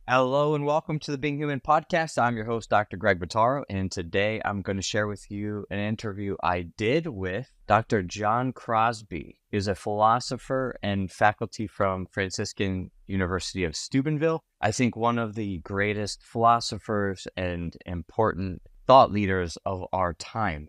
Hello and welcome to the Being Human podcast. I'm your host, Dr. Greg Bottaro, and today I'm going to share with you an interview I did with Dr. John Crosby. He's a philosopher and faculty from Franciscan University of Steubenville. I think one of the greatest philosophers and important thought leaders of our time.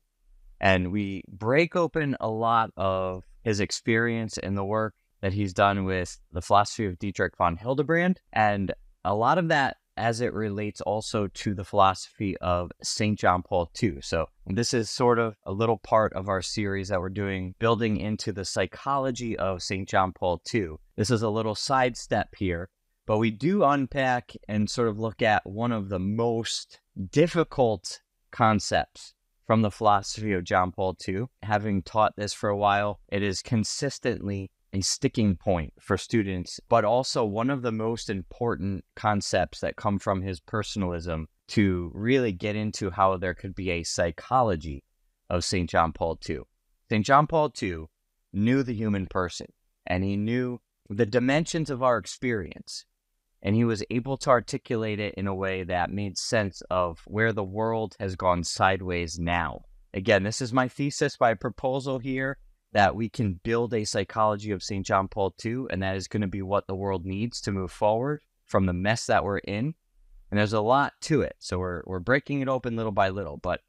And we break open a lot of his experience and the work that he's done with the philosophy of Dietrich von Hildebrand, and a lot of that as it relates also to the philosophy of St. John Paul II. So this is sort of a little part of our series that we're doing, building into the psychology of St. John Paul II. This is a little sidestep here, but we do unpack and sort of look at one of the most difficult concepts from the philosophy of John Paul II. Having taught this for a while, it is consistently a sticking point for students, but also one of the most important concepts that come from his personalism to really get into how there could be a psychology of St. John Paul II. St. John Paul II knew the human person, and he knew the dimensions of our experience, and he was able to articulate it in a way that made sense of where the world has gone sideways now. Again, this is my thesis, my proposal here, that we can build a psychology of St. John Paul II, and that is going to be what the world needs to move forward from the mess that we're in. And there's a lot to it, so we're breaking it open little by little. But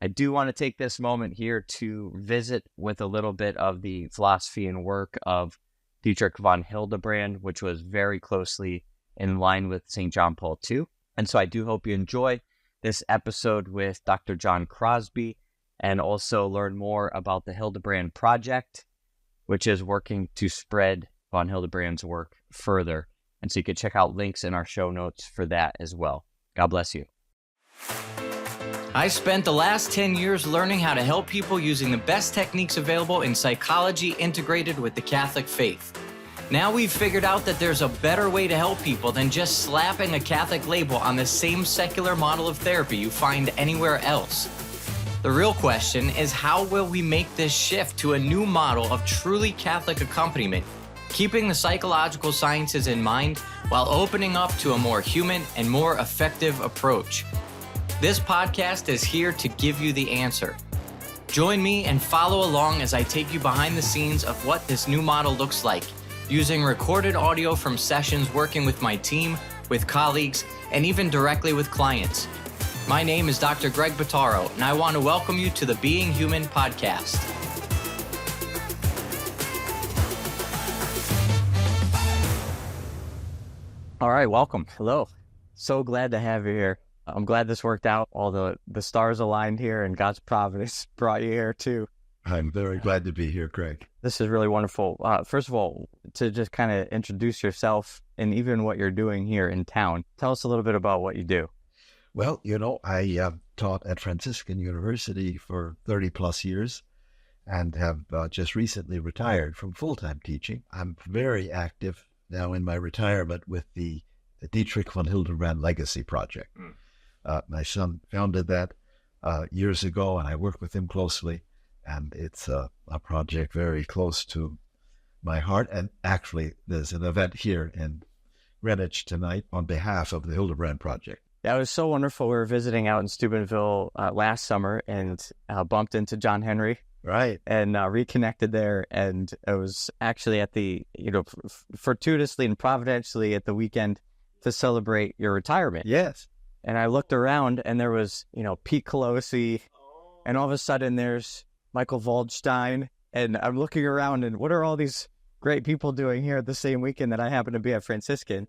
I do want to take this moment here to visit with a little bit of the philosophy and work of Dietrich von Hildebrand, which was very closely in line with St. John Paul II. And so I do hope you enjoy this episode with Dr. John Crosby, and also learn more about the Hildebrand Project, which is working to spread von Hildebrand's work further. And so you can check out links in our show notes for that as well. God bless you. I spent the last 10 years learning how to help people using the best techniques available in psychology integrated with the Catholic faith. Now we've figured out that there's a better way to help people than just slapping a Catholic label on the same secular model of therapy you find anywhere else. The real question is, how will we make this shift to a new model of truly Catholic accompaniment, keeping the psychological sciences in mind while opening up to a more human and more effective approach? This podcast is here to give you the answer. Join me and follow along as I take you behind the scenes of what this new model looks like, using recorded audio from sessions working with my team, with colleagues, and even directly with clients. My name is Dr. Greg Bottaro, and I want to welcome you to the Being Human podcast. All right, welcome. Hello. So glad to have you here. I'm glad this worked out. All the stars aligned here, and God's providence brought you here too. I'm very glad to be here, Greg. This is really wonderful. First of all, to just kind of introduce yourself and even what you're doing here in town. Tell us a little bit about what you do. Well, I taught at Franciscan University for 30 plus years and have just recently retired from full-time teaching. I'm very active now in my retirement with the Dietrich von Hildebrand Legacy Project. My son founded that years ago, and I work with him closely, and it's a project very close to my heart. And actually, there's an event here in Greenwich tonight on behalf of the Hildebrand Project. That was so wonderful. We were visiting out in Steubenville last summer and bumped into John Henry. Right. And reconnected there. And it was actually at the, fortuitously and providentially at the weekend to celebrate your retirement. Yes. And I looked around and there was, Pete Colosi, and all of a sudden there's Michael Waldstein. And I'm looking around and what are all these great people doing here at the same weekend that I happen to be at Franciscan?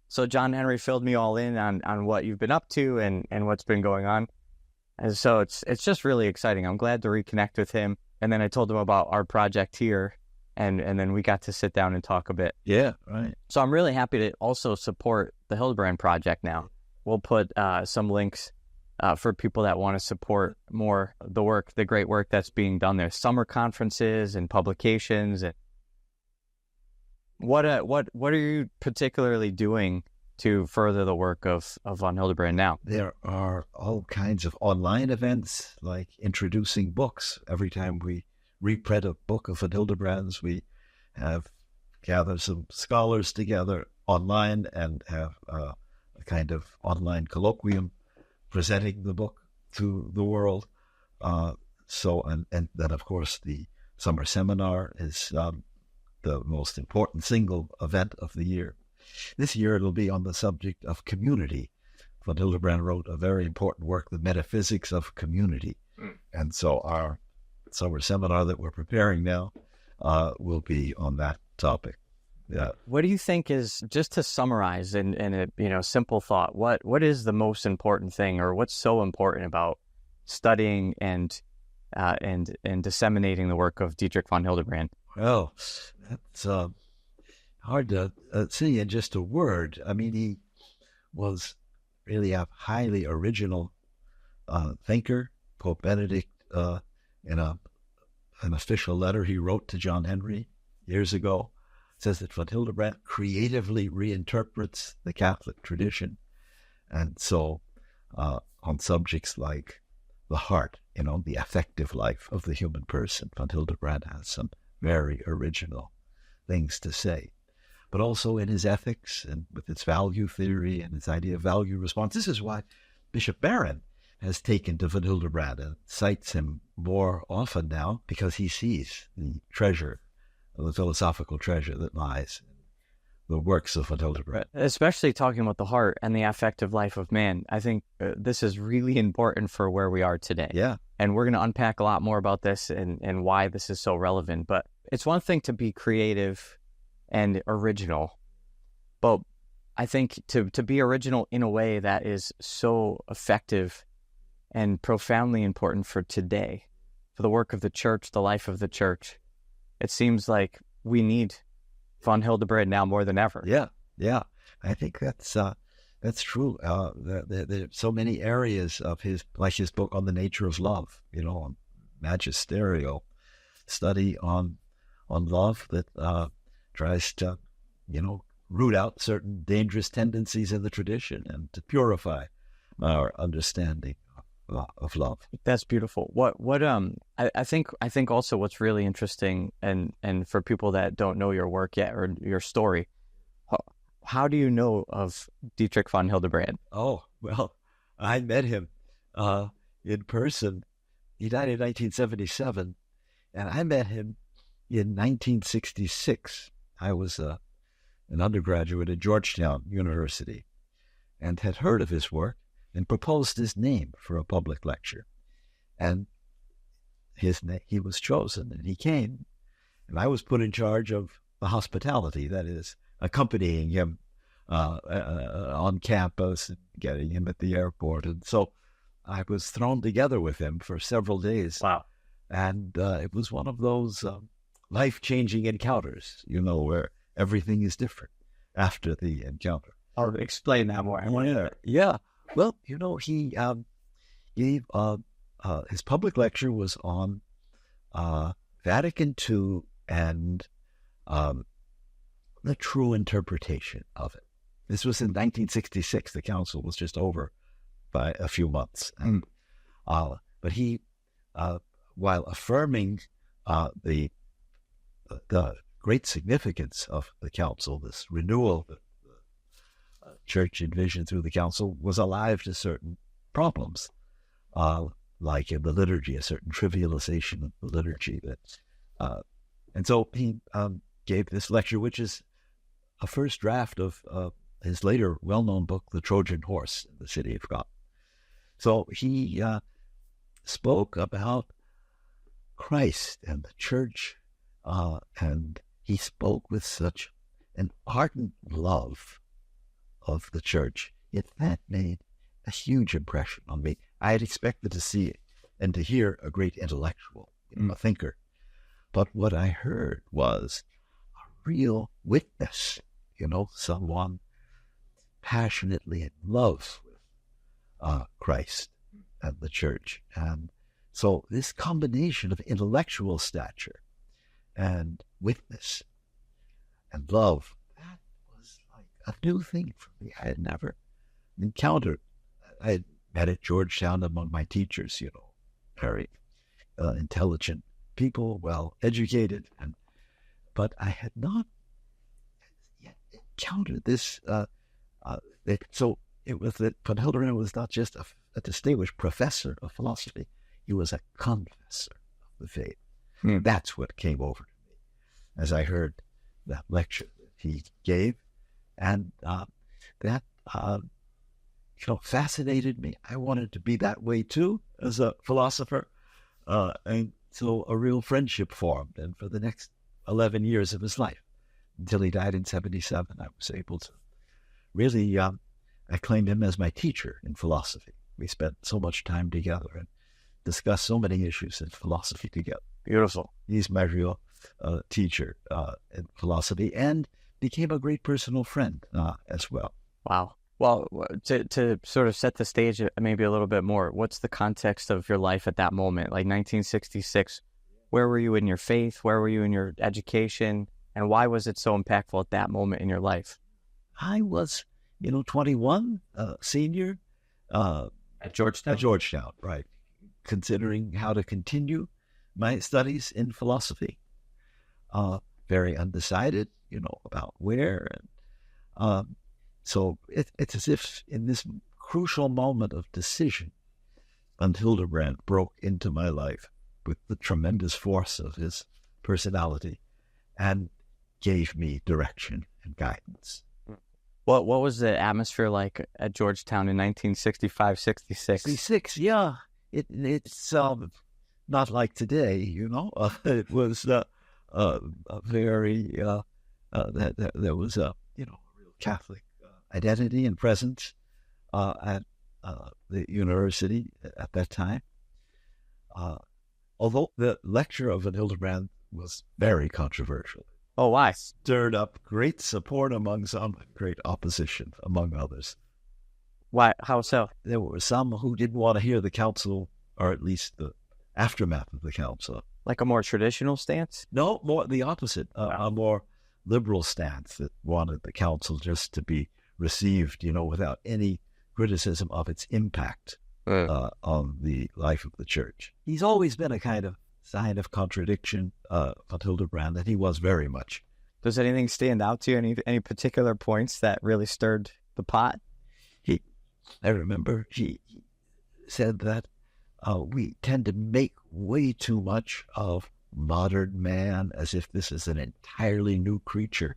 So John Henry filled me all in on what you've been up to and what's been going on. And so it's just really exciting. I'm glad to reconnect with him. And then I told him about our project here, and then we got to sit down and talk a bit. Yeah, right. So I'm really happy to also support the Hildebrand Project now. We'll put some links for people that want to support more the great work that's being done there. Summer conferences and publications. And what are you particularly doing to further the work of von Hildebrand now? There are all kinds of online events, like introducing books. Every time we reprint a book of von Hildebrand's, we have gathered some scholars together online and have kind of online colloquium presenting the book to the world. And then, of course, the summer seminar is the most important single event of the year. This year, it'll be on the subject of community. Von Hildebrand wrote a very important work, The Metaphysics of Community. And so our summer seminar that we're preparing now will be on that topic. Yeah. What do you think is, just to summarize in a simple thought, what is the most important thing, or what's so important about studying and disseminating the work of Dietrich von Hildebrand? Well, that's hard to see in just a word. I mean, he was really a highly original thinker. Pope Benedict, in an official letter he wrote to John Henry years ago, says that von Hildebrand creatively reinterprets the Catholic tradition. And so on subjects like the heart, the affective life of the human person, von Hildebrand has some very original things to say. But also in his ethics and with its value theory and its idea of value response. This is why Bishop Barron has taken to von Hildebrand and cites him more often now, because he sees the treasure, the philosophical treasure that lies in the works of von Hildebrand. Especially talking about the heart and the affective life of man. I think this is really important for where we are today. Yeah. And we're going to unpack a lot more about this and why this is so relevant. But it's one thing to be creative and original, but I think to be original in a way that is so effective and profoundly important for today, for the work of the church, the life of the church, it seems like we need von Hildebrand now more than ever. Yeah. I think that's true. There are so many areas of his book on the nature of love, on magisterial study on love that tries to, root out certain dangerous tendencies in the tradition and to purify our understanding of love. That's beautiful. I think also what's really interesting, and for people that don't know your work yet or your story, how do you know of Dietrich von Hildebrand? Oh, well, I met him in person. He died in 1977, and I met him in 1966. I was an undergraduate at Georgetown University and had heard of his work and proposed his name for a public lecture. And he was chosen, and he came, and I was put in charge of the hospitality, that is, accompanying him on campus and getting him at the airport. And so I was thrown together with him for several days. Wow. And it was one of those life-changing encounters, where everything is different after the encounter. I'll explain that more. Yeah. Well, he gave his public lecture was on Vatican II and the true interpretation of it. This was in 1966. The council was just over by a few months. But he, while affirming the great significance of the council, this renewal that the church envisioned through the council, was alive to certain problems, like in the liturgy, a certain trivialization of the liturgy. And so he gave this lecture, which is a first draft of his later well-known book, The Trojan Horse in the City of God. So he spoke about Christ and the church, and he spoke with such an ardent love of the church. That made a huge impression on me. I had expected to see and to hear a great intellectual, a thinker. But what I heard was a real witness, someone passionately in love with Christ and the church. And so this combination of intellectual stature and witness and love, that was like a new thing for me. I had never encountered. I had met at Georgetown among my teachers, very intelligent people, well educated, but I had not yet encountered this. So it was that Van Hildebrand was not just a distinguished professor of philosophy, he was a confessor of the faith. That's what came over to me as I heard that lecture that he gave, and that fascinated me. I wanted to be that way too as a philosopher, and so a real friendship formed. And for the next 11 years of his life, until he died in 1977, I was able to really, I claimed him as my teacher in philosophy. We spent so much time together and discussed so many issues in philosophy together. Beautiful. He's my real teacher in philosophy, and became a great personal friend as well. Wow. Well, to sort of set the stage maybe a little bit more, what's the context of your life at that moment? Like 1966, where were you in your faith? Where were you in your education? And why was it so impactful at that moment in your life? I was, 21, senior. At Georgetown? At Georgetown, right. Considering how to continue my studies in philosophy. Very undecided, about where. And so it's as if in this crucial moment of decision, Van Hildebrand broke into my life with the tremendous force of his personality and gave me direction and guidance. What was the atmosphere like at Georgetown in 1965, 66? 66, yeah. It's not like today, It was a very, there was a, real Catholic identity and presence at the university at that time. Although the lecture of Van Hildebrand was very controversial. Oh, why? Stirred up great support among some, great opposition among others. Why? How so? There were some who didn't want to hear the council, or at least the aftermath of the council. Like a more traditional stance? No, more the opposite. A more liberal stance that wanted the council just to be received, without any criticism of its impact on the life of the church. He's always been a kind of sign of contradiction, Van Hildebrand, that he was very much. Does anything stand out to you? Any particular points that really stirred the pot? I remember he said that we tend to make way too much of modern man as if this is an entirely new creature.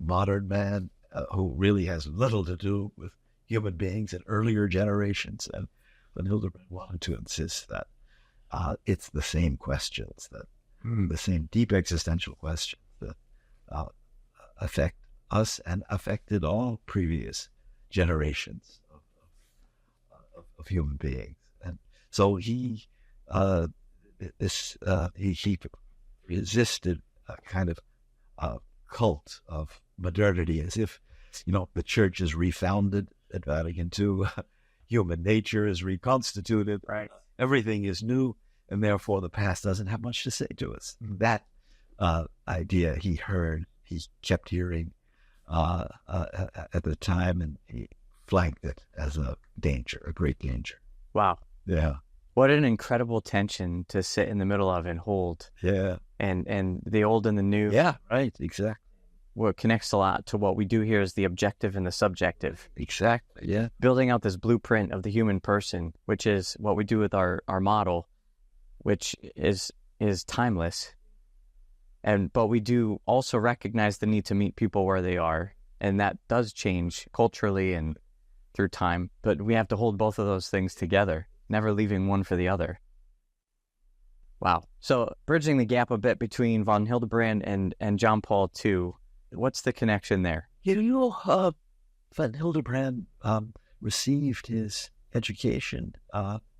Modern man who really has little to do with human beings in earlier generations. And Van Hildebrand wanted to insist that it's the same questions, the same deep existential questions that affect us and affected all previous generations of human beings. And so he resisted a kind of cult of modernity, as if, the church is refounded at Vatican II, human nature is reconstituted, right? Everything is new, and therefore the past doesn't have much to say to us. That idea he kept hearing at the time, and he flagged it as a great danger. Wow. Yeah. What an incredible tension to sit in the middle of and hold. Yeah. And the old and the new. Yeah, right, exactly. What connects a lot to what we do here is the objective and the subjective. Exactly, yeah. Building out this blueprint of the human person, which is what we do with our model, which is timeless. But we do also recognize the need to meet people where they are, and that does change culturally and through time. But we have to hold both of those things together, never leaving one for the other. Wow. So bridging the gap a bit between Van Hildebrand and John Paul II, what's the connection there? Van Hildebrand received his education,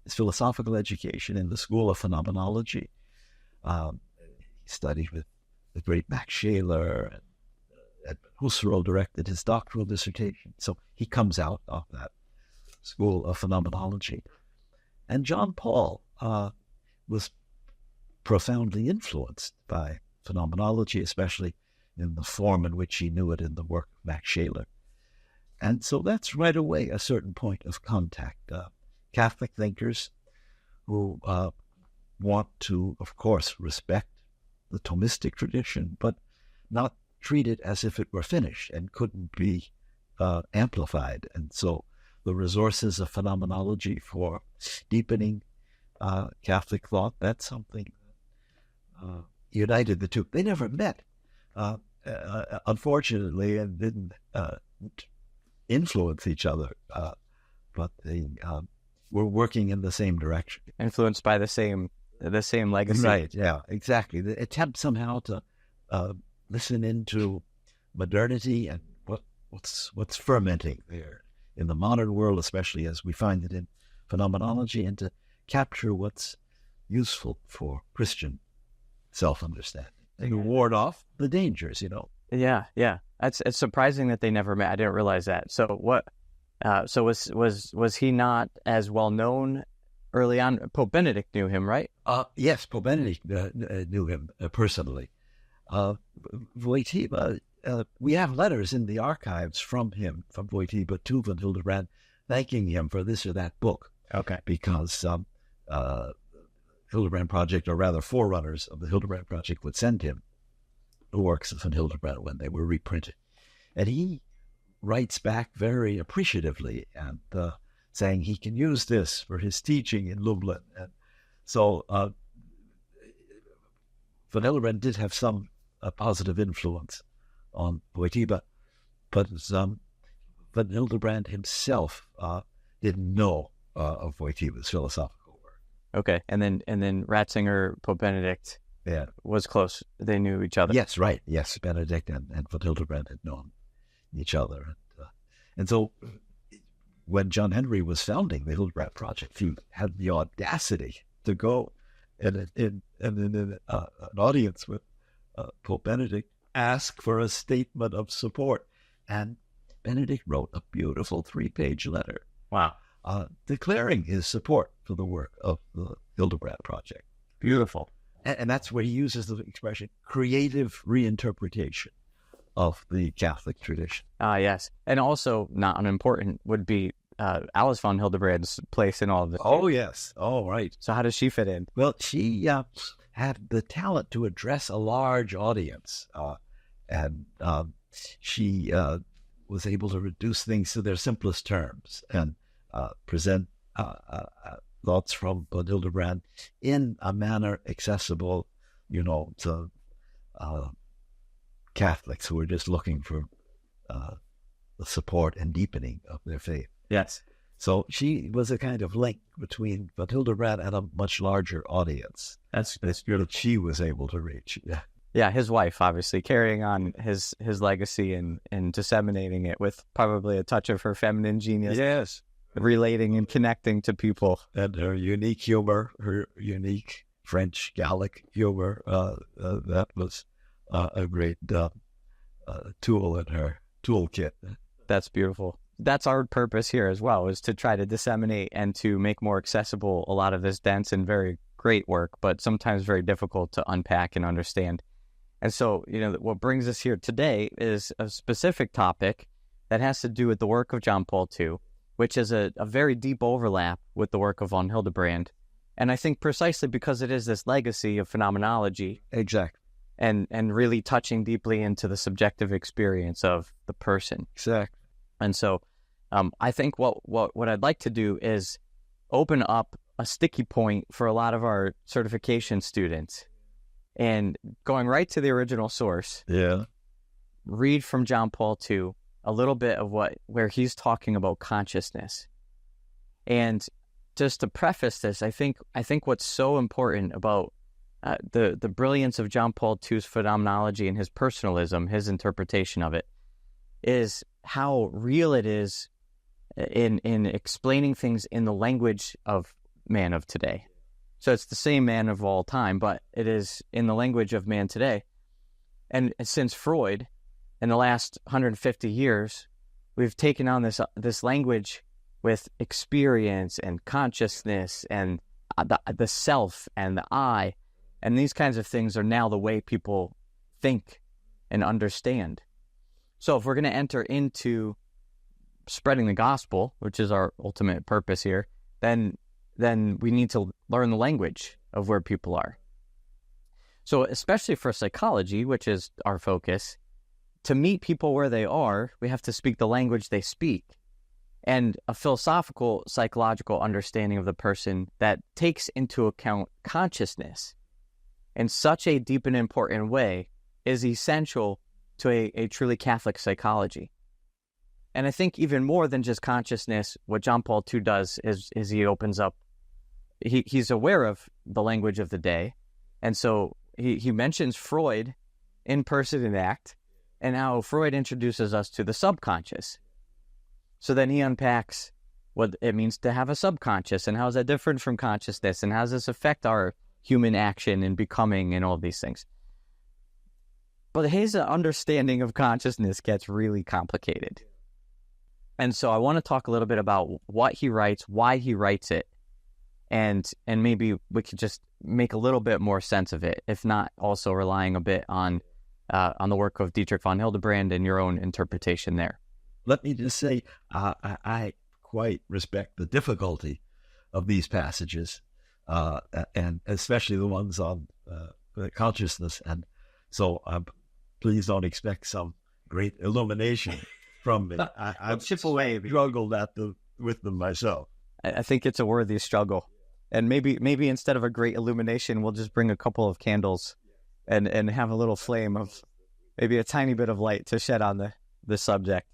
his philosophical education in the School of Phenomenology. He studied with the great Max Scheler, and Edmund Husserl directed his doctoral dissertation. So he comes out of that School of Phenomenology. And John Paul was profoundly influenced by phenomenology, especially in the form in which he knew it in the work of Max Scheler. And so that's right away a certain point of contact. Catholic thinkers who want to, of course, respect the Thomistic tradition, but not treat it as if it were finished and couldn't be amplified. And so the resources of phenomenology for deepening Catholic thought, that's something that united the two. They never met, unfortunately, and didn't influence each other, but they were working in the same direction. Influenced by the same legacy. Right, yeah, exactly. The attempt somehow to listen into modernity and what's fermenting there in the modern world, especially as we find it in phenomenology, and to capture what's useful for Christian self-understanding and ward off the dangers, Yeah. It's surprising that they never met. I didn't realize that. So what? So was he not as well known early on? Pope Benedict knew him, right? Yes, Pope Benedict knew him personally. Wojtyla, we have letters in the archives from him, from Wojtyla to Van Hildebrand, thanking him for this or that book. Okay. Because Hildebrand Project, or rather forerunners of the Hildebrand Project, would send him the works of Van Hildebrand when they were reprinted. And he writes back very appreciatively and saying he can use this for his teaching in Lublin. And so Van Hildebrand did have some positive influence on Wojtyla, but Van Hildebrand himself didn't know of Wojtyla's philosophical work. Okay, and then Ratzinger, Pope Benedict, was close. They knew each other. Yes, right. Yes, Benedict and Van Hildebrand had known each other, and so when John Henry was founding the Hildebrand Project, he had the audacity to go in an audience with Pope Benedict, ask for a statement of support, and Benedict wrote a beautiful 3-page letter. Wow. Declaring his support for the work of the Hildebrand Project. Beautiful. And that's where he uses the expression creative reinterpretation of the Catholic tradition. Yes. And also, not unimportant, would be Alice von Hildebrand's place in all of this. Oh, yes. Oh, right. So how does she fit in? Well, she had the talent to address a large audience, and she was able to reduce things to their simplest terms and present thoughts from Van Hildebrand in a manner accessible, to Catholics who are just looking for the support and deepening of their faith. Yes. So she was a kind of link between Van Hildebrand and a much larger audience. That's beautiful. That she was able to reach. Yeah. Yeah, his wife, obviously, carrying on his legacy and disseminating it with probably a touch of her feminine genius. Yes. Relating and connecting to people. And her unique humor, her unique French Gallic humor, that was a great tool in her toolkit. That's beautiful. That's our purpose here as well, is to try to disseminate and to make more accessible a lot of this dense and very great work, but sometimes very difficult to unpack and understand. And so, what brings us here today is a specific topic that has to do with the work of John Paul II, which is a very deep overlap with the work of von Hildebrand. And I think precisely because it is this legacy of phenomenology. Exactly. And really touching deeply into the subjective experience of the person. Exactly. And so I think what I'd like to do is open up a sticky point for a lot of our certification students and going right to the original source. Yeah. Read from John Paul II a little bit of where he's talking about consciousness. And just to preface this, I think what's so important about the brilliance of John Paul II's phenomenology and his personalism, his interpretation of it, is how real it is in explaining things in the language of man of today. So it's the same man of all time, but it is in the language of man today. And since Freud, in the last 150 years, we've taken on this language with experience and consciousness and the self and the I. And these kinds of things are now the way people think and understand. So if we're going to enter into spreading the gospel, which is our ultimate purpose here, then we need to learn the language of where people are. So especially for psychology, which is our focus, to meet people where they are, we have to speak the language they speak. And a philosophical, psychological understanding of the person that takes into account consciousness in such a deep and important way is essential to a truly Catholic psychology. And I think even more than just consciousness, what John Paul II does is he opens up, he's aware of the language of the day. And so he mentions Freud in Person and Act, and how Freud introduces us to the subconscious. So then he unpacks what it means to have a subconscious, and how is that different from consciousness, and how does this affect our human action and becoming and all these things. But his understanding of consciousness gets really complicated. And so I want to talk a little bit about what he writes, why he writes it, and maybe we could just make a little bit more sense of it, if not also relying a bit on the work of Dietrich von Hildebrand and your own interpretation there. Let me just say, I quite respect the difficulty of these passages, and especially the ones on consciousness. And so please don't expect some great illumination from me. I've chip away. Struggled with them myself. I think it's a worthy struggle. And maybe instead of a great illumination, we'll just bring a couple of candles and have a little flame of maybe a tiny bit of light to shed on the subject.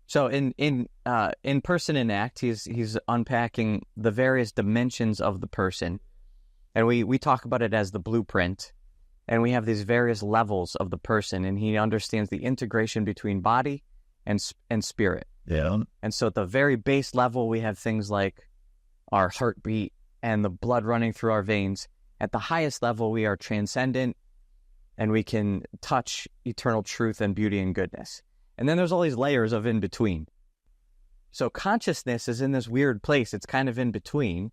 So in Person and Act, he's unpacking the various dimensions of the person, and we talk about it as the blueprint, and we have these various levels of the person, and he understands the integration between body and spirit. Yeah. And so at the very base level, we have things like our heartbeat and the blood running through our veins. At the highest level, we are transcendent, and we can touch eternal truth and beauty and goodness. And then there's all these layers of in between. So consciousness is in this weird place. It's kind of in between,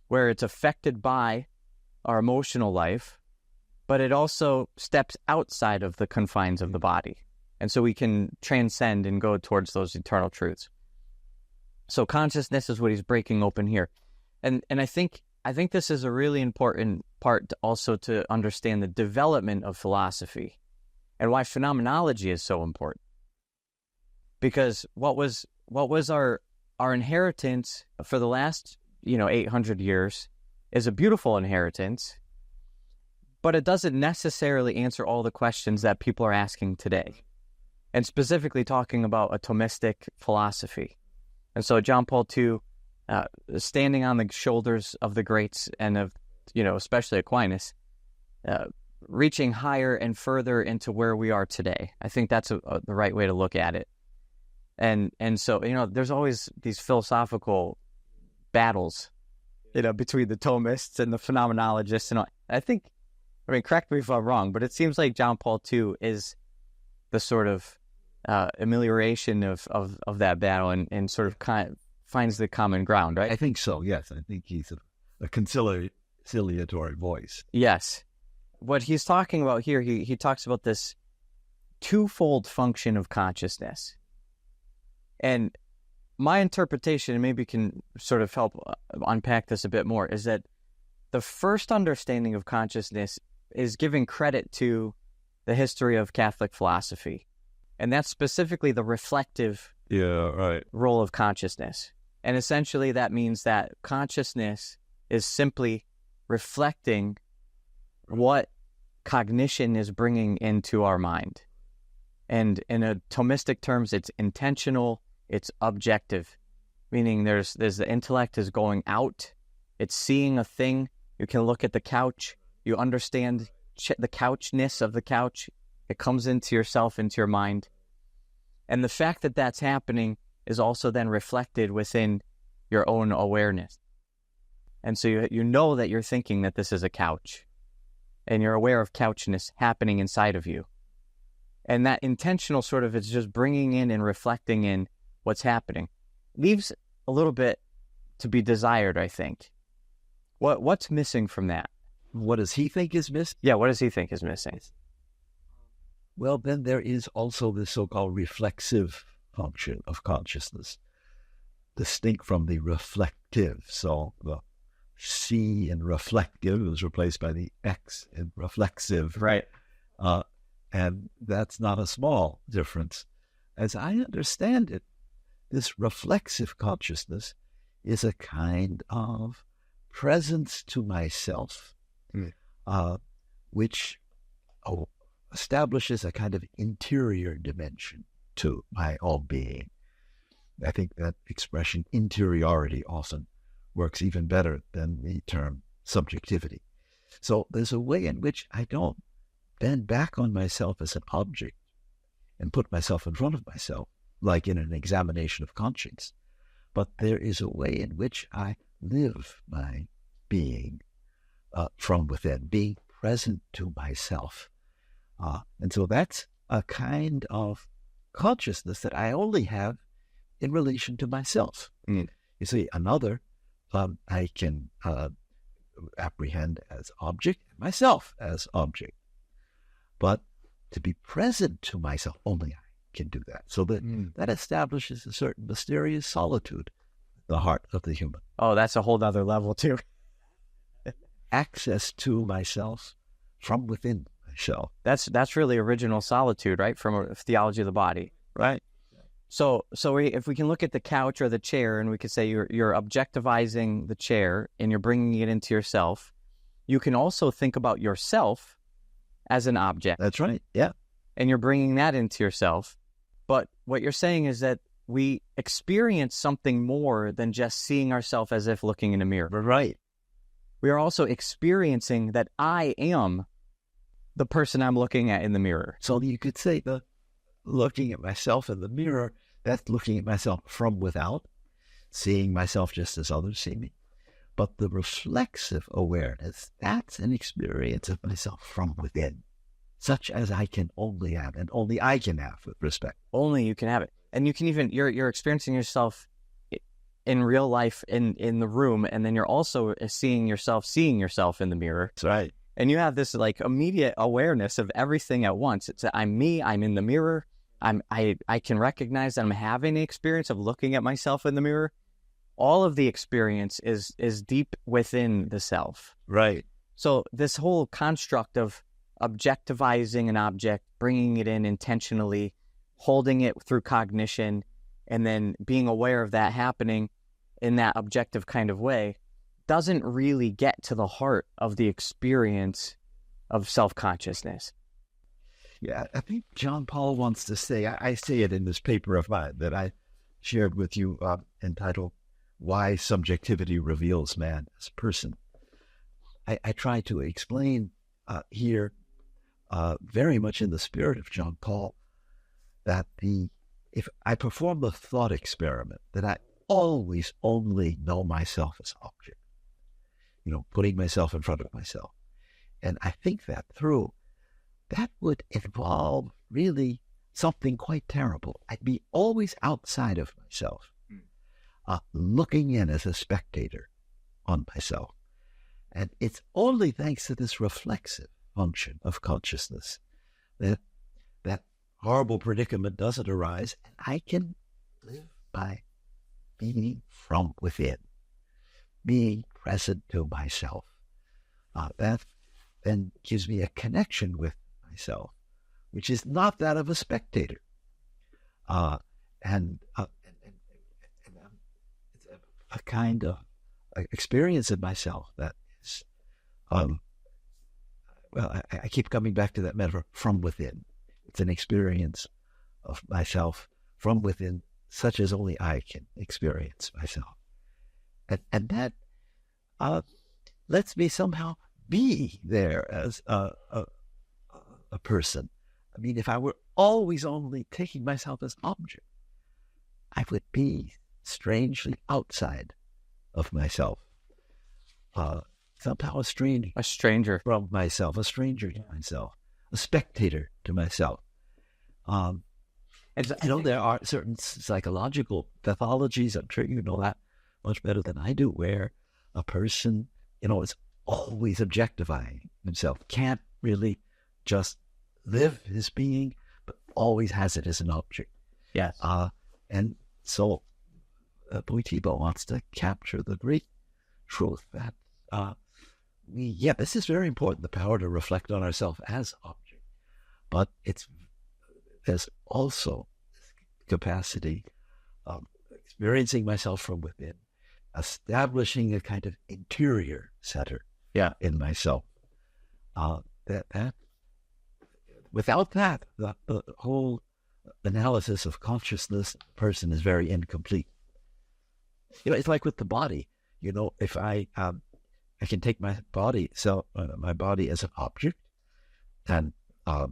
where it's affected by our emotional life, but it also steps outside of the confines of the body. And so we can transcend and go towards those eternal truths. So consciousness is what he's breaking open here. And I think this is a really important part also to understand the development of philosophy and why phenomenology is so important. Because what was our inheritance for the last 800 years is a beautiful inheritance, but it doesn't necessarily answer all the questions that people are asking today, and specifically talking about a Thomistic philosophy. And so John Paul II, standing on the shoulders of the greats and of especially Aquinas, reaching higher and further into where we are today. I think that's the right way to look at it. And so, there's always these philosophical battles, between the Thomists and the phenomenologists. And correct me if I'm wrong, but it seems like John Paul II is the sort of amelioration of that battle and sort of finds the common ground, right? I think so, yes. I think he's a conciliatory voice. Yes. What he's talking about here, he talks about this twofold function of consciousness. And my interpretation, and maybe can sort of help unpack this a bit more, is that the first understanding of consciousness is giving credit to the history of Catholic philosophy. And that's specifically the reflective role of consciousness. And essentially that means that consciousness is simply reflecting what cognition is bringing into our mind. And in a Thomistic terms, it's intentional, it's objective, meaning there's the intellect is going out, it's seeing a thing. You can look at the couch, you understand the couchness of the couch, it comes into yourself, into your mind. And the fact that that's happening is also then reflected within your own awareness. And so you know that you're thinking that this is a couch, and you're aware of couchness happening inside of you. And that intentional sort of is just bringing in and reflecting in what's happening. Leaves a little bit to be desired, I think. What's missing from that? What does he think is missing? Yeah, what does he think is missing? Well, then there is also the so-called reflexive function of consciousness, distinct from the reflective. So the C in reflective was replaced by the X in reflexive. Right. And that's not a small difference. As I understand it, this reflexive consciousness is a kind of presence to myself, which establishes a kind of interior dimension to my all-being. I think that expression interiority often works even better than the term subjectivity. So there's a way in which I don't bend back on myself as an object and put myself in front of myself, like in an examination of conscience. But there is a way in which I live my being from within, being present to myself. And so that's a kind of consciousness that I only have in relation to myself. You see, another I can apprehend as object, myself as object. But to be present to myself, only I can do that. So that establishes a certain mysterious solitude, the heart of the human. Oh, that's a whole other level too. Access to myself from within myself. That's really original solitude, right? From a theology of the body, right? So if we can look at the couch or the chair, and we could say you're objectivizing the chair and you're bringing it into yourself, you can also think about yourself as an object. That's right. Yeah. And you're bringing that into yourself. But what you're saying is that we experience something more than just seeing ourselves as if looking in a mirror. Right. We are also experiencing that I am the person I'm looking at in the mirror. So you could say the looking at myself in the mirror, that's looking at myself from without, seeing myself just as others see me. But the reflexive awareness, that's an experience of myself from within, such as I can only have, and only I can have with respect. Only you can have it. And you can even, you're experiencing yourself in real life in the room, and then you're also seeing yourself in the mirror. That's right. And you have this like immediate awareness of everything at once. It's I'm me, I'm in the mirror, I can recognize that I'm having the experience of looking at myself in the mirror. All of the experience is deep within the self. Right. So this whole construct of objectivizing an object, bringing it in intentionally, holding it through cognition, and then being aware of that happening in that objective kind of way doesn't really get to the heart of the experience of self-consciousness. Yeah, I think John Paul wants to say, I say it in this paper of mine that I shared with you entitled, Why Subjectivity Reveals Man as a Person. I try to explain here, very much in the spirit of John Paul, that if I perform the thought experiment that I always only know myself as object, putting myself in front of myself, and I think that through, that would involve really something quite terrible. I'd be always outside of myself, looking in as a spectator on myself. And it's only thanks to this reflexive function of consciousness that that horrible predicament doesn't arise, and I can live by being from within, being present to myself. That then gives me a connection with myself, which is not that of a spectator. And it's a kind of experience of myself that is, I keep coming back to that metaphor, from within. It's an experience of myself from within, such as only I can experience myself. And that lets me somehow be there as a person. I mean, if I were always only taking myself as object, I would be strangely outside of myself. Somehow a stranger from myself, a stranger to myself, a spectator to myself. There are certain psychological pathologies, I'm sure you know that much better than I do, where a person, is always objectifying himself, can't really just live his being, but always has it as an object. Yes. And so Wojtyla wants to capture the great truth that this is very important, the power to reflect on ourselves as object. but there's also capacity of experiencing myself from within, establishing a kind of interior center in myself. Without that, the whole analysis of consciousness person is very incomplete. It's like with the body. If I can take my body as an object, and I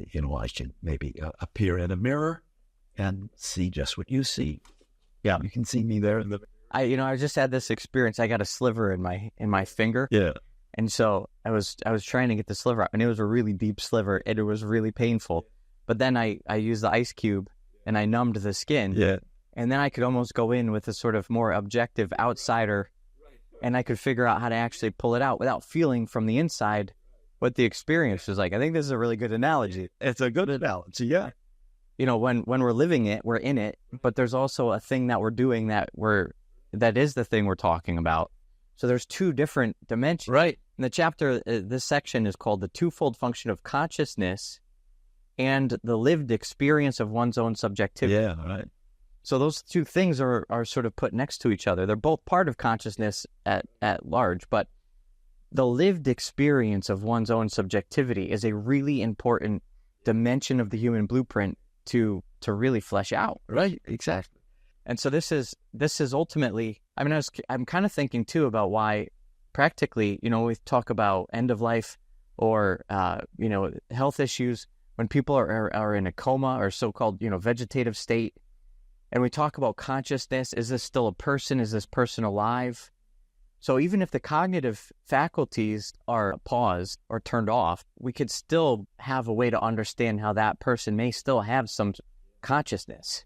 can maybe appear in a mirror and see just what you see. Yeah, you can see me there. I just had this experience. I got a sliver in my finger. Yeah. And so I was trying to get the sliver out, and it was a really deep sliver, and it was really painful. But then I used the ice cube, and I numbed the skin. Yeah. And then I could almost go in with a sort of more objective outsider, and I could figure out how to actually pull it out without feeling from the inside what the experience was like. I think this is a really good analogy. It's a good analogy, yeah. When we're living it, we're in it, but there's also a thing that we're doing that is the thing we're talking about. So there's two different dimensions. Right. In the chapter, this section is called The Twofold Function of Consciousness and the Lived Experience of One's Own Subjectivity. Yeah, right. So those two things are sort of put next to each other. They're both part of consciousness at large, but the lived experience of one's own subjectivity is a really important dimension of the human blueprint to really flesh out. Right, exactly. And so this is ultimately, I'm kind of thinking too about why practically, we talk about end of life or, health issues when people are in a coma or so-called, vegetative state. And we talk about consciousness. Is this still a person? Is this person alive? So even if the cognitive faculties are paused or turned off, we could still have a way to understand how that person may still have some consciousness,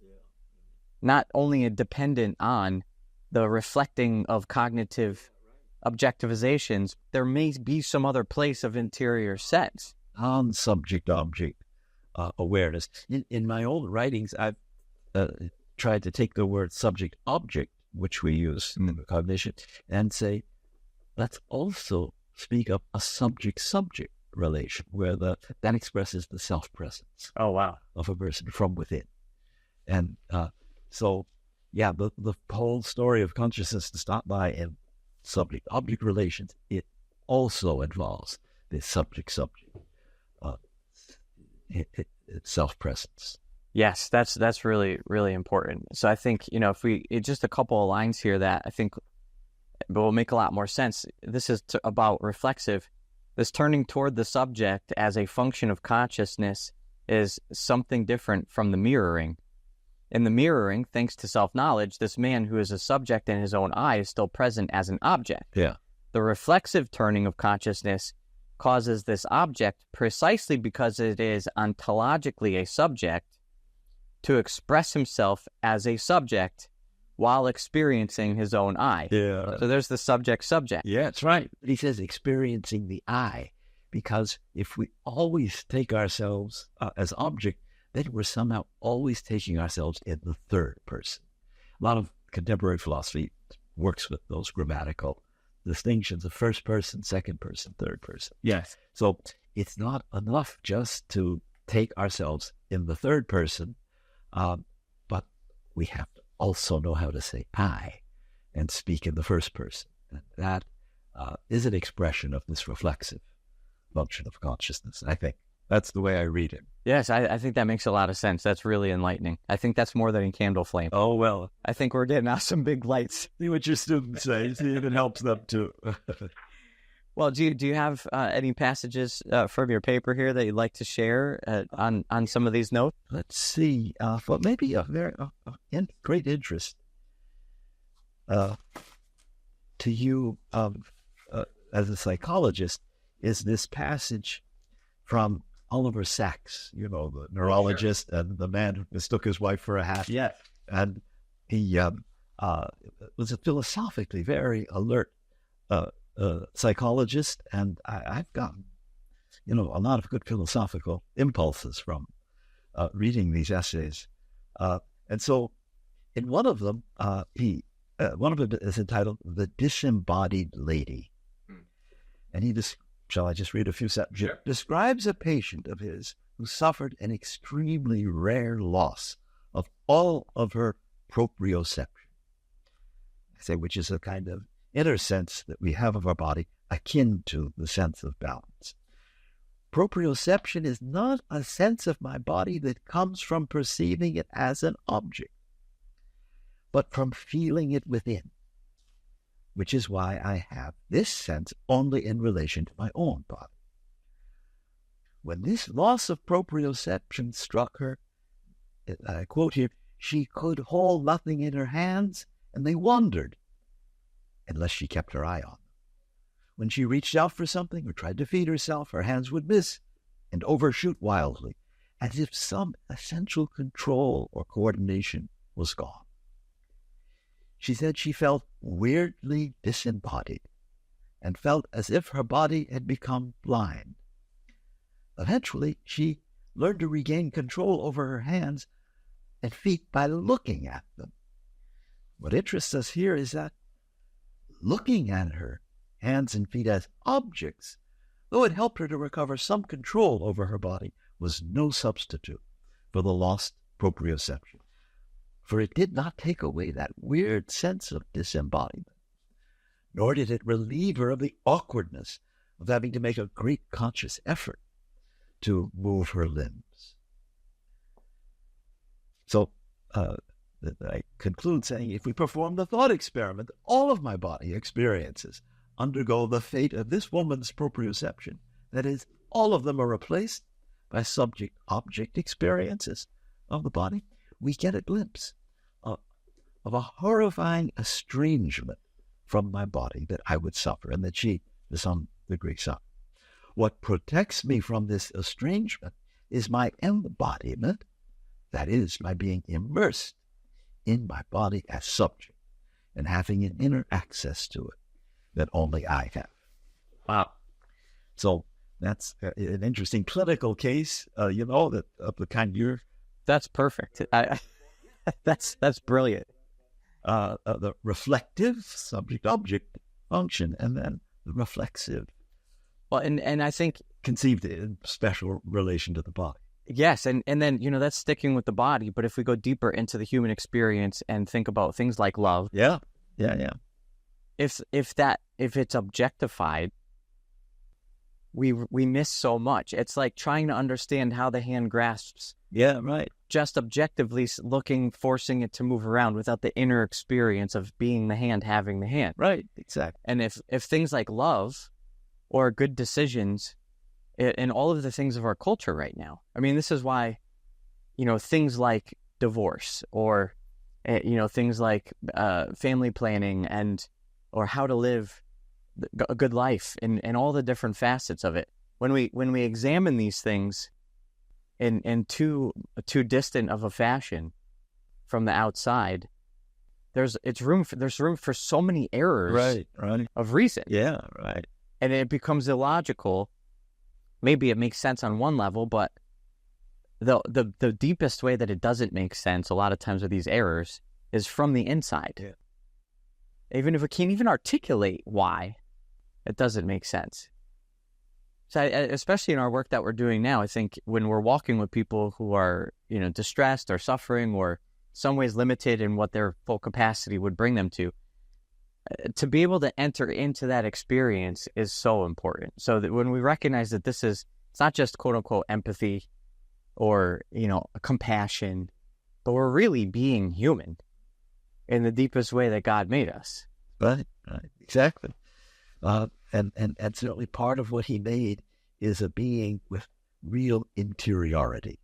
not only dependent on the reflecting of cognitive objectivizations. There may be some other place of interior sense. On subject-object awareness. In my old writings, I've tried to take the word subject-object, which we use in cognition, and say, let's also speak of a subject-subject relation, where that expresses the self-presence of a person from within. And the whole story of consciousness does not lie in subject-object relations. It also involves the subject-subject self-presence. Yes, that's really, really important. So I think, if just a couple of lines here that I think will make a lot more sense. This is about reflexive. This turning toward the subject as a function of consciousness is something different from the mirroring. In the mirroring, thanks to self-knowledge, this man who is a subject in his own eye is still present as an object. Yeah. The reflexive turning of consciousness causes this object, precisely because it is ontologically a subject, to express himself as a subject while experiencing his own I. Yeah. So there's the subject. Yeah, that's right. He says experiencing the I, because if we always take ourselves as object, then we're somehow always taking ourselves in the third person. A lot of contemporary philosophy works with those grammatical distinctions of first person, second person, third person. Yes. So it's not enough just to take ourselves in the third person, but we have to also know how to say I and speak in the first person. And that is an expression of this reflexive function of consciousness, I think. That's the way I read it. Yes, I think that makes a lot of sense. That's really enlightening. I think that's more than a candle flame. Oh, well. I think we're getting out some big lights. See what your students say. See if it helps them too. Well, do you have any passages from your paper here that you'd like to share on some of these notes? Let's see. Well, maybe a very great interest to you as a psychologist is this passage from Oliver Sacks, the neurologist and the man who mistook his wife for a hat. Yeah. And he was a philosophically very alert psychologist, and I've gotten, a lot of good philosophical impulses from reading these essays. And so in one of them, one of them is entitled The Disembodied Lady. And he shall I just read a few sentences? Sure. Describes a patient of his who suffered an extremely rare loss of all of her proprioception. I say, which is a kind of inner sense that we have of our body akin to the sense of balance. Proprioception is not a sense of my body that comes from perceiving it as an object, but from feeling it within, which is why I have this sense only in relation to my own body. When this loss of proprioception struck her, I quote here, she could hold nothing in her hands, and they wandered, unless she kept her eye on them. When she reached out for something or tried to feed herself, her hands would miss and overshoot wildly, as if some essential control or coordination was gone. She said she felt weirdly disembodied and felt as if her body had become blind. Eventually, she learned to regain control over her hands and feet by looking at them. What interests us here is that looking at her hands and feet as objects, though it helped her to recover some control over her body, was no substitute for the lost proprioception. For it did not take away that weird sense of disembodiment, nor did it relieve her of the awkwardness of having to make a great conscious effort to move her limbs. So I conclude saying, if we perform the thought experiment, all of my body experiences undergo the fate of this woman's proprioception. That is, all of them are replaced by subject-object experiences of the body. We get a glimpse of a horrifying estrangement from my body that I would suffer and that she, to some degree, suffered. What protects me from this estrangement is my embodiment, that is, my being immersed in my body as subject and having an inner access to it that only I have. Wow. So that's an interesting clinical case, that of the kind you're... That's perfect. That's brilliant. The reflective subject-object function, and then the reflexive. Well, and I think conceived in special relation to the body. Yes, and then, that's sticking with the body, but if we go deeper into the human experience and think about things like love. Yeah. If it's objectified, we miss so much. It's like trying to understand how the hand grasps. Yeah, right. Just objectively looking, forcing it to move around without the inner experience of being the hand, having the hand. Right, exactly. And if things like love or good decisions and all of the things of our culture right now, I mean, this is why, things like divorce or, things like family planning or how to live a good life and all the different facets of it. When we examine these things in too distant of a fashion from the outside, there's room for so many errors right of reason. Yeah, right. And it becomes illogical. Maybe it makes sense on one level, but the deepest way that it doesn't make sense a lot of times with these errors is from the inside. Yeah. Even if we can't even articulate why, it doesn't make sense. So especially in our work that we're doing now, I think when we're walking with people who are, distressed or suffering or some ways limited in what their full capacity would bring them to be able to enter into that experience is so important. So that when we recognize that it's not just quote unquote empathy or, compassion, but we're really being human in the deepest way that God made us. Right, exactly. And certainly part of what he made is a being with real interiority,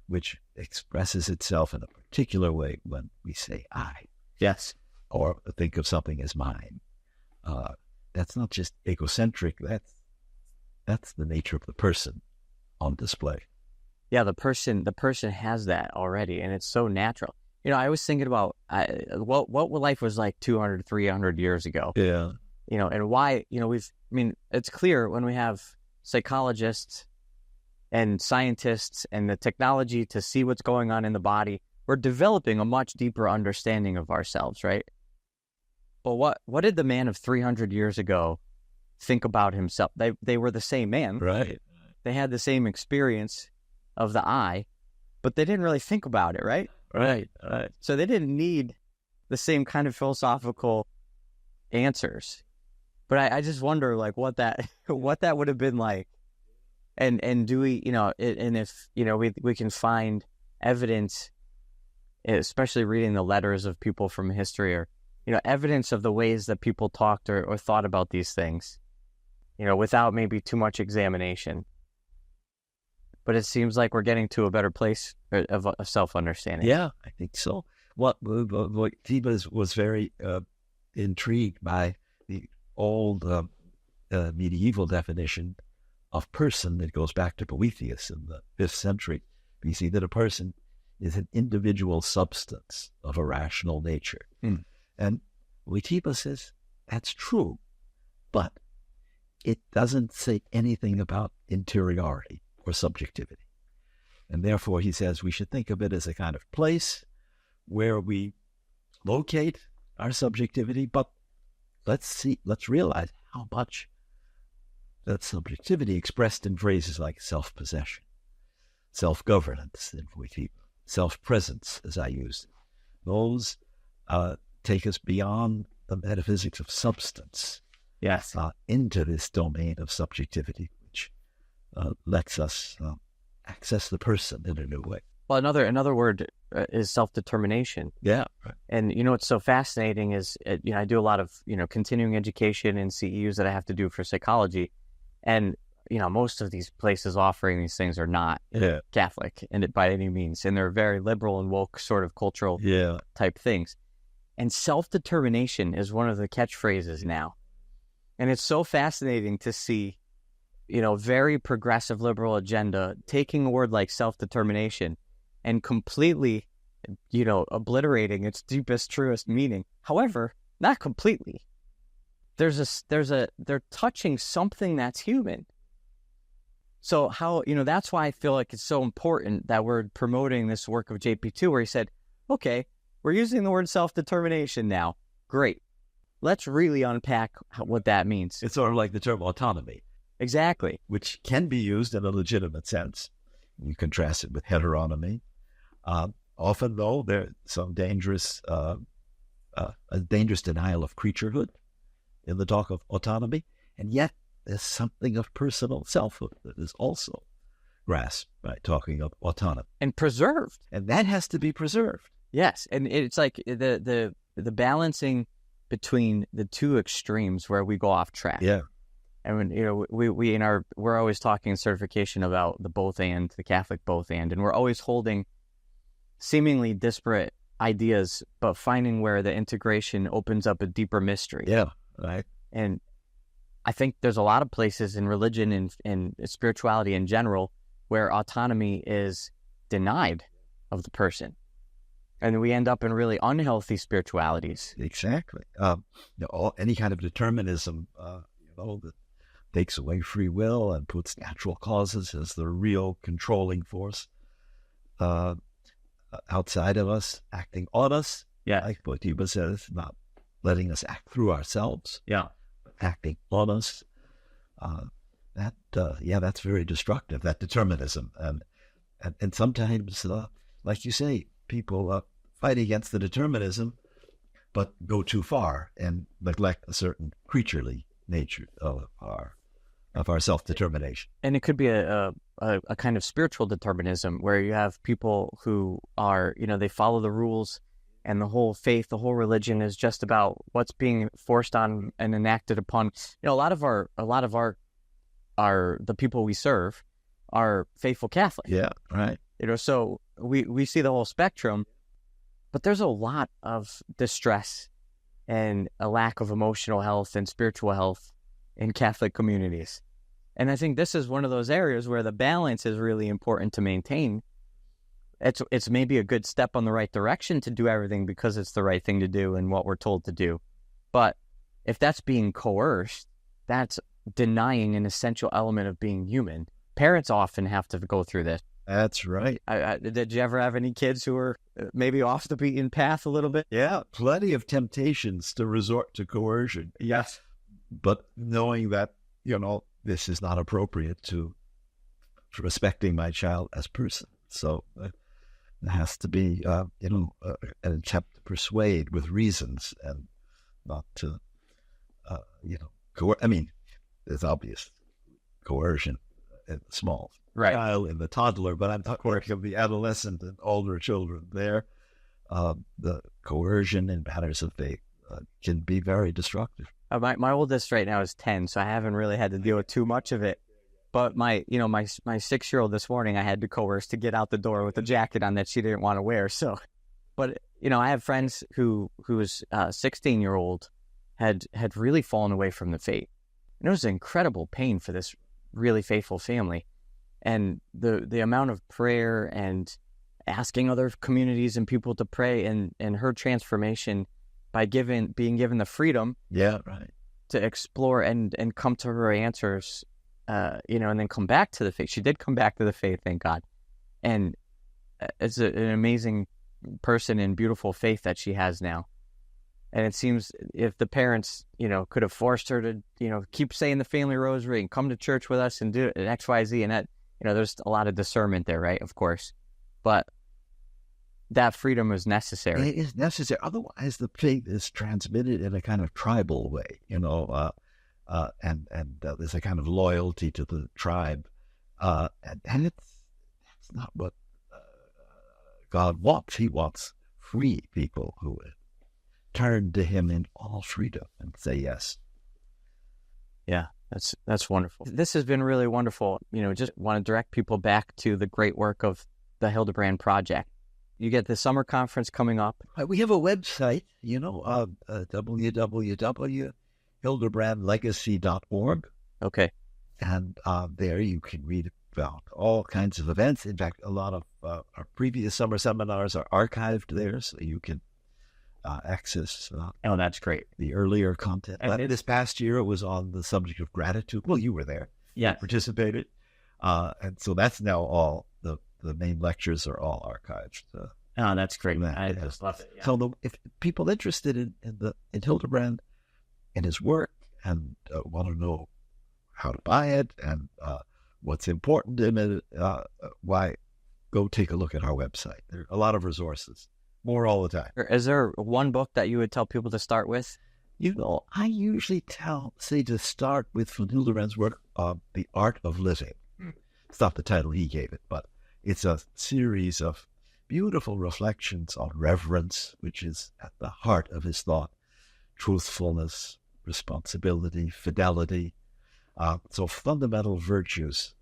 which expresses itself in a particular way when we say I. Yes. Or think of something as mine. That's not just egocentric. That's the nature of the person on display. Yeah, the person has that already, and it's so natural. I was thinking about what life was like 200, 300 years ago. Yeah. And why, it's clear when we have psychologists and scientists and the technology to see what's going on in the body, we're developing a much deeper understanding of ourselves, right? But what did the man of 300 years ago think about himself? They were the same man. Right. They had the same experience. of the eye, but they didn't really think about it, right? Right. So they didn't need the same kind of philosophical answers. But I just wonder, like, what that would have been like, and do we, and if we can find evidence, especially reading the letters of people from history, or evidence of the ways that people talked or thought about these things, without maybe too much examination. But it seems like we're getting to a better place of self-understanding. Yeah, I think so. What Thebes was very intrigued by the old medieval definition of person that goes back to Boethius in the 5th century BC, that a person is an individual substance of a rational nature. And Wojtyla says that's true, but it doesn't say anything about interiority or subjectivity. And therefore, he says we should think of it as a kind of place where we locate our subjectivity, but let's realize how much that subjectivity expressed in phrases like self-possession, self-governance in Wojtyla, self-presence, as I used. Those take us beyond the metaphysics of substance, yes, into this domain of subjectivity, which lets us access the person in a new way. Well, another word is self-determination. Yeah. Right. And what's so fascinating is, I do a lot of continuing education and CEUs that I have to do for psychology, and most of these places offering these things are not Catholic and by any means, and they're very liberal and woke sort of cultural type things. And self-determination is one of the catchphrases now, and it's so fascinating to see, very progressive liberal agenda taking a word like self-determination and completely, obliterating its deepest, truest meaning. However, not completely. They're touching something that's human. So how, that's why I feel like it's so important that we're promoting this work of JP2, where he said, okay, we're using the word self-determination now. Great. Let's really unpack what that means. It's sort of like the term autonomy. Exactly. Which can be used in a legitimate sense. You contrast it with heteronomy. Often, though, there's some dangerous denial of creaturehood in the talk of autonomy, and yet there's something of personal selfhood that is also grasped by talking of autonomy. And preserved. And that has to be preserved. Yes, and it's like the balancing between the two extremes where we go off track. Yeah. And we're always talking in certification about the both and, the Catholic both and we're always holding seemingly disparate ideas, but finding where the integration opens up a deeper mystery. Yeah, right. And I think there's a lot of places in religion and spirituality in general where autonomy is denied of the person. And we end up in really unhealthy spiritualities. Exactly. Any kind of determinism, that takes away free will and puts natural causes as the real controlling force outside of us, acting on us. Yeah. Like Wojtyla says, not letting us act through ourselves. Yeah. Acting on us. That's very destructive, that determinism. And sometimes, like you say, people fight against the determinism, but go too far and neglect a certain creaturely nature of our self-determination. And it could be a kind of spiritual determinism where you have people who are, they follow the rules, and the whole faith, the whole religion is just about what's being forced on and enacted upon. A lot of our the people we serve are faithful Catholics. Yeah, right. So we see the whole spectrum, but there's a lot of distress and a lack of emotional health and spiritual health in Catholic communities. And I think this is one of those areas where the balance is really important to maintain. It's maybe a good step on the right direction to do everything because it's the right thing to do and what we're told to do. But if that's being coerced, that's denying an essential element of being human. Parents often have to go through this. That's right. Did you ever have any kids who were maybe off the beaten path a little bit? Yeah, plenty of temptations to resort to coercion. Yes. But knowing that, this is not appropriate to respecting my child as person. So it has to be, an attempt to persuade with reasons and not to, there's obvious coercion in the small child, in the toddler, but I'm talking of the adolescent and older children there. The coercion in matters of faith can be very destructive. My oldest right now is 10, so I haven't really had to deal with too much of it. But my 6-year-old this morning, I had to coerce to get out the door with a jacket on that she didn't want to wear. So, but I have friends whose 16-year-old had really fallen away from the faith, and it was incredible pain for this really faithful family. And the amount of prayer and asking other communities and people to pray, and her transformation by being given the freedom, to explore and come to her answers, and then come back to the faith. She did come back to the faith, thank God. And it's an amazing person and beautiful faith that she has now. And it seems if the parents, could have forced her to, keep saying the family rosary and come to church with us and do it, X, Y, Z, and that, there's a lot of discernment there, right? Of course. But that freedom is necessary. It is necessary. Otherwise, the faith is transmitted in a kind of tribal way, and there's a kind of loyalty to the tribe, and it's not what God wants. He wants free people who turn to Him in all freedom and say yes. Yeah, that's wonderful. This has been really wonderful. Just want to direct people back to the great work of the Hildebrand Project. You get the summer conference coming up. We have a website, www.hildebrandlegacy.org. Okay. And there you can read about all kinds of events. In fact, a lot of our previous summer seminars are archived there, so you can access that's great. The earlier content. And this past year, it was on the subject of gratitude. Well, you were there. Yeah. Participated. And so that's now all. The main lectures are all archived. That's great. I just love it. Yeah. So if people interested in Hildebrand and his work and want to know how to buy it and what's important in it, why go take a look at our website. There are a lot of resources, more all the time. Is there one book that you would tell people to start with? I usually say to start with von Hildebrand's work, The Art of Living. It's not the title he gave it, but it's a series of beautiful reflections on reverence, which is at the heart of his thought, truthfulness, responsibility, fidelity, so fundamental virtues,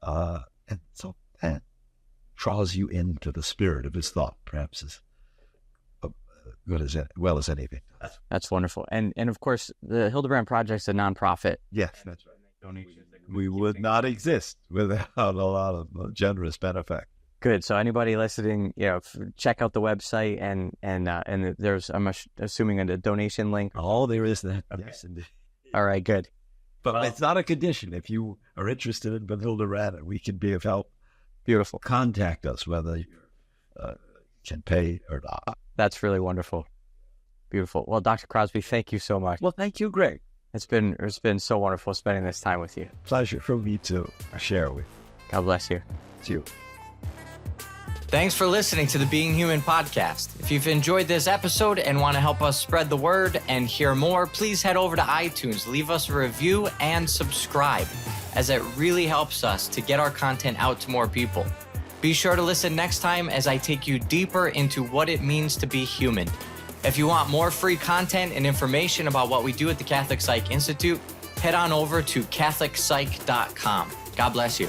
and so that draws you into the spirit of his thought, perhaps as good as well as anything. That's wonderful, and of course the Hildebrand Project's a nonprofit. Yes, that's right. We would not exist without a lot of generous benefactors. Good. So anybody listening, check out the website and there's, I'm assuming, a donation link. Oh, there is that. Okay. Yes, indeed. All right, good. But it's not a condition. If you are interested in von Hildebrand and we can be of help, beautiful. Contact us, whether you can pay or not. That's really wonderful. Beautiful. Well, Dr. Crosby, thank you so much. Well, thank you, Greg. It's been so wonderful spending this time with you. Pleasure for me to share with you. God bless you. It's you. Thanks for listening to the Being Human podcast. If you've enjoyed this episode and want to help us spread the word and hear more, please head over to iTunes, leave us a review, and subscribe, as it really helps us to get our content out to more people. Be sure to listen next time as I take you deeper into what it means to be human. If you want more free content and information about what we do at the Catholic Psych Institute, head on over to CatholicPsych.com. God bless you.